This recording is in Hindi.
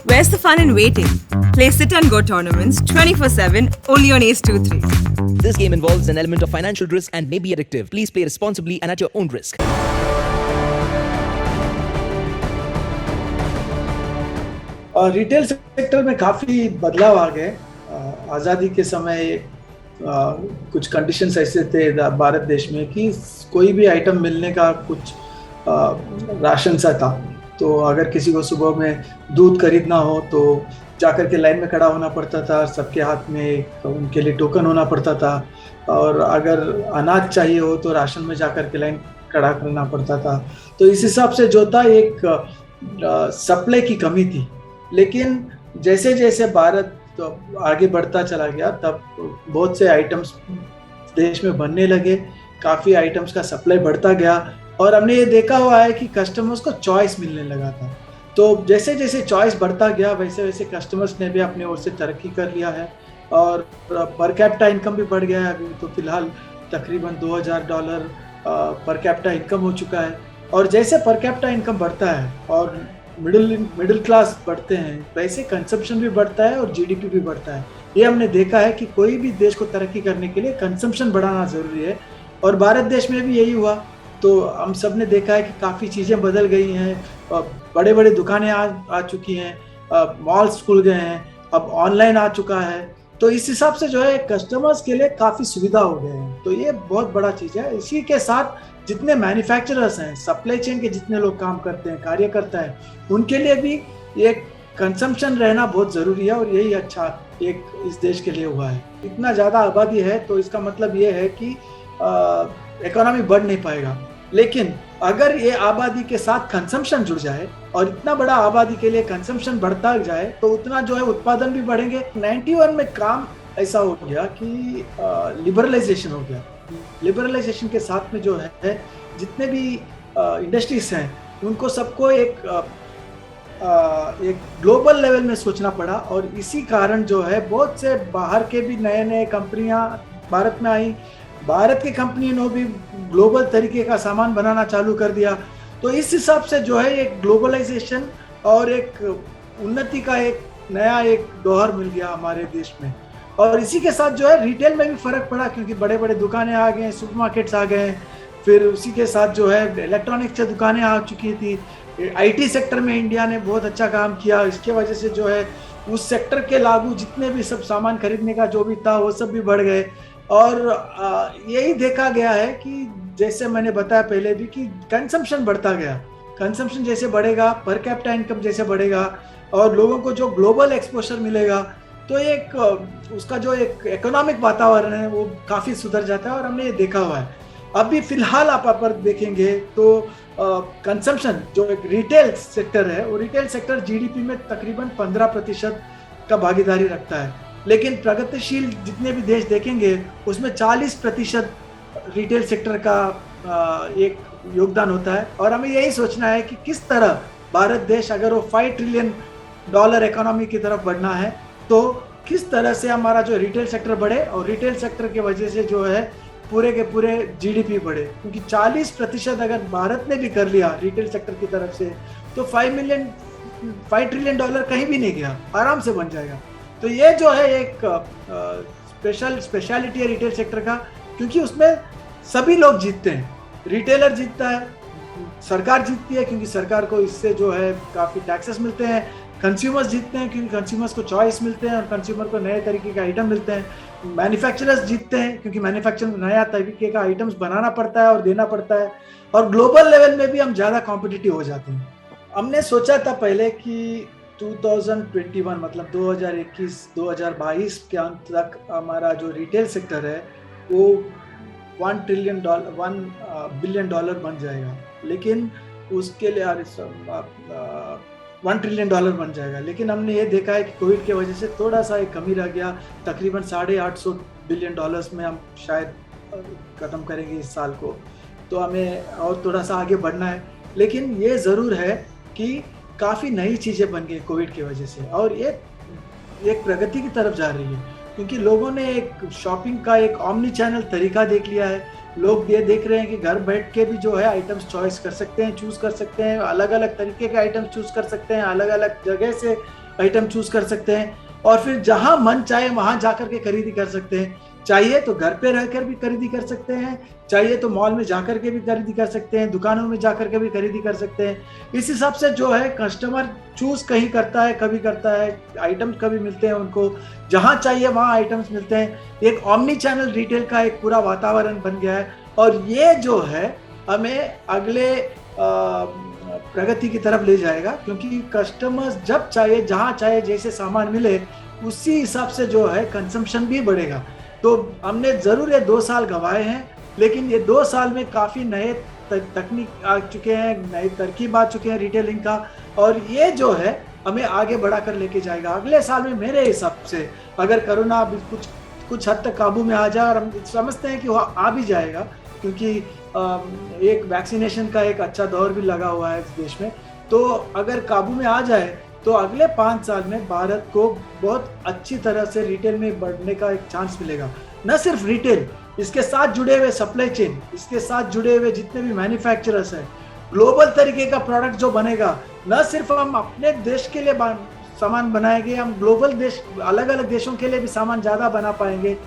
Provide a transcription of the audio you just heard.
Where's the fun in waiting? Play Sit and Go tournaments 24/7 only on Ace 2-3. This game involves an element of financial risk and may be addictive. Please play responsibly and at your own risk. Retail sector में काफ़ी बदलाव आ गए। आज़ादी के समय कुछ कंडीशंस ऐसे थे भारत देश में कि कोई भी आइटम मिलने का कुछ राशन सा था। तो अगर किसी को सुबह में दूध खरीदना हो तो जाकर के लाइन में खड़ा होना पड़ता था, सबके हाथ में उनके लिए टोकन होना पड़ता था। और अगर अनाज चाहिए हो तो राशन में जाकर के लाइन खड़ा करना पड़ता था। तो इस हिसाब से जो था एक सप्लाई की कमी थी। लेकिन जैसे जैसे भारत आगे बढ़ता चला गया तब बहुत से आइटम्स देश में बनने लगे, काफ़ी आइटम्स का सप्लाई बढ़ता गया और हमने ये देखा हुआ है कि कस्टमर्स को चॉइस मिलने लगा था। तो जैसे जैसे चॉइस बढ़ता गया वैसे वैसे कस्टमर्स ने भी अपने ओर से तरक्की कर लिया है और पर कैपिटा इनकम भी बढ़ गया है। अभी तो फिलहाल तकरीबन $2000 पर कैपिटा इनकम हो चुका है। और जैसे पर कैपिटा इनकम बढ़ता है और मिडिल क्लास बढ़ते हैं वैसे कंजम्पशन भी बढ़ता है और जीडीपी भी बढ़ता है। ये हमने देखा है कि कोई भी देश को तरक्की करने के लिए कंजम्पशन बढ़ाना ज़रूरी है और भारत देश में भी यही हुआ। तो हम सब ने देखा है कि काफ़ी चीज़ें बदल गई हैं, बड़े बड़े दुकानें आ चुकी हैं, मॉल्स खुल गए हैं, अब ऑनलाइन आ चुका है। तो इस हिसाब से जो है कस्टमर्स के लिए काफ़ी सुविधा हो गए हैं। तो ये बहुत बड़ा चीज़ है। इसी के साथ जितने मैन्युफैक्चरर्स हैं, सप्लाई चेन के जितने लोग काम करते हैं, कार्य करता है, उनके लिए भी ये कंजम्पशन रहना बहुत ज़रूरी है और यही अच्छा एक इस देश के लिए हुआ है। इतना ज़्यादा आबादी है तो इसका मतलब ये है कि इकोनॉमी बढ़ नहीं पाएगा। लेकिन अगर ये आबादी के साथ कंजम्पशन जुड़ जाए और इतना बड़ा आबादी के लिए कंजम्पशन बढ़ता जाए तो उतना जो है उत्पादन भी बढ़ेंगे। 91 में काम ऐसा हो गया कि लिबरलाइजेशन हो गया। लिबरलाइजेशन के साथ में जो है जितने भी इंडस्ट्रीज हैं उनको सबको एक ग्लोबल लेवल में सोचना पड़ा और इसी कारण जो है बहुत से बाहर के भी नए नए कंपनियां भारत में आई। भारत की कंपनी ने भी ग्लोबल तरीके का सामान बनाना चालू कर दिया। तो इस हिसाब से जो है एक ग्लोबलाइजेशन और एक उन्नति का एक नया एक दौर मिल गया हमारे देश में। और इसी के साथ जो है रिटेल में भी फ़र्क पड़ा क्योंकि बड़े बड़े दुकानें आ गए, सुपरमार्केट्स आ गए। फिर उसी के साथ जो है इलेक्ट्रॉनिक्स की दुकानें आ चुकी थी। आईटी सेक्टर में इंडिया ने बहुत अच्छा काम किया। इसके वजह से जो है उस सेक्टर के लागू जितने भी सब सामान खरीदने का जो भी था वो सब भी बढ़ गए। और यही देखा गया है कि जैसे मैंने बताया पहले भी कि कंजम्पशन बढ़ता गया। कंजम्पशन जैसे बढ़ेगा, पर कैपिटा इनकम जैसे बढ़ेगा और लोगों को जो ग्लोबल एक्सपोजर मिलेगा तो एक उसका जो एक इकोनॉमिक वातावरण है वो काफ़ी सुधर जाता है और हमने ये देखा हुआ है। अभी फिलहाल आप पर देखेंगे तो कंजम्पशन जो एक रिटेल सेक्टर है वो रिटेल सेक्टर जीडीपी में तकरीबन 15% का भागीदारी रखता है। लेकिन प्रगतिशील जितने भी देश देखेंगे उसमें 40% रिटेल सेक्टर का एक योगदान होता है। और हमें यही सोचना है कि किस तरह भारत देश अगर वो $5 ट्रिलियन इकोनॉमी की तरफ बढ़ना है तो किस तरह से हमारा जो रिटेल सेक्टर बढ़े और रिटेल सेक्टर की वजह से जो है पूरे के पूरे जीडीपी बढ़े। क्योंकि 40% अगर भारत ने भी कर लिया रिटेल सेक्टर की तरफ से तो $5 ट्रिलियन कहीं भी नहीं गया, आराम से बन जाएगा। तो ये जो है एक स्पेशलिटी है रिटेल सेक्टर का क्योंकि उसमें सभी लोग जीतते हैं। रिटेलर जीतता है, सरकार जीतती है क्योंकि सरकार को इससे जो है काफ़ी टैक्सेस मिलते हैं। कंज्यूमर्स जीतते हैं क्योंकि कंज्यूमर्स को चॉइस मिलते हैं और कंज्यूमर को नए तरीके के आइटम मिलते हैं। मैन्युफैक्चरर्स जीतते हैं क्योंकि मैन्युफैक्चर नया तरीके का आइटम्स बनाना पड़ता है और देना पड़ता है। और ग्लोबल लेवल में भी हम ज़्यादा कॉम्पिटिटिव हो जाते हैं। हमने सोचा था पहले कि 2021 मतलब 2021-2022 के अंत तक हमारा जो रिटेल सेक्टर है वो $1 बिलियन बन जाएगा। लेकिन उसके लिए $1 ट्रिलियन बन जाएगा। लेकिन हमने ये देखा है कि कोविड की वजह से थोड़ा सा एक कमी रह गया। तकरीबन $850 बिलियन में हम शायद ख़त्म करेंगे इस साल को। तो हमें और थोड़ा सा आगे बढ़ना है। लेकिन ये ज़रूर है कि काफ़ी नई चीज़ें बन गई कोविड की वजह से और ये एक प्रगति की तरफ जा रही है क्योंकि लोगों ने एक शॉपिंग का एक ऑमनी चैनल तरीका देख लिया है। लोग ये देख रहे हैं कि घर बैठ के भी जो है आइटम्स चॉइस कर सकते हैं, चूज़ कर सकते हैं, अलग अलग तरीके के आइटम्स चूज़ कर सकते हैं, अलग अलग जगह से आइटम चूज कर सकते हैं और फिर जहां मन चाहे वहां जाकर के खरीदी कर सकते हैं। चाहिए तो घर पे रहकर भी खरीदी कर सकते हैं, चाहिए तो मॉल में जाकर के भी खरीदी कर सकते हैं, दुकानों में जाकर के भी खरीदी कर सकते हैं। इस हिसाब से जो है कस्टमर चूज कहीं करता है, कभी करता है, आइटम्स कभी मिलते हैं उनको, जहां चाहिए वहां आइटम्स मिलते हैं। एक ओमनी चैनल रिटेल का एक पूरा वातावरण बन गया है और ये जो है हमें अगले प्रगति की तरफ ले जाएगा, क्योंकि कस्टमर्स जब चाहे जहां चाहे जैसे सामान मिले उसी हिसाब से जो है कंजम्पशन भी बढ़ेगा। तो हमने जरूर ये 2 साल गंवाए हैं, लेकिन ये 2 साल में काफी नए तकनीक आ चुके हैं, नए तरकीब आ चुके हैं रिटेलिंग का, और ये जो है हमें आगे बढ़ाकर लेके जाएगा। अगले साल में मेरे हिसाब से अगर कोरोना अभी कुछ हद तक काबू में आ जाए, और हम समझते हैं कि वो आ भी जाएगा, क्योंकि एक वैक्सीनेशन का एक अच्छा दौर भी लगा हुआ है इस देश में, तो अगर काबू में आ जाए तो अगले 5 साल में भारत को बहुत अच्छी तरह से रिटेल में बढ़ने का एक चांस मिलेगा। न सिर्फ रिटेल, इसके साथ जुड़े हुए सप्लाई चेन, इसके साथ जुड़े हुए जितने भी मैन्युफैक्चरर्स हैं, ग्लोबल तरीके का प्रोडक्ट जो बनेगा, न सिर्फ हम अपने देश के लिए सामान बनाएंगे, हम ग्लोबल देश अलग अलग देशों के लिए भी सामान ज़्यादा बना पाएंगे।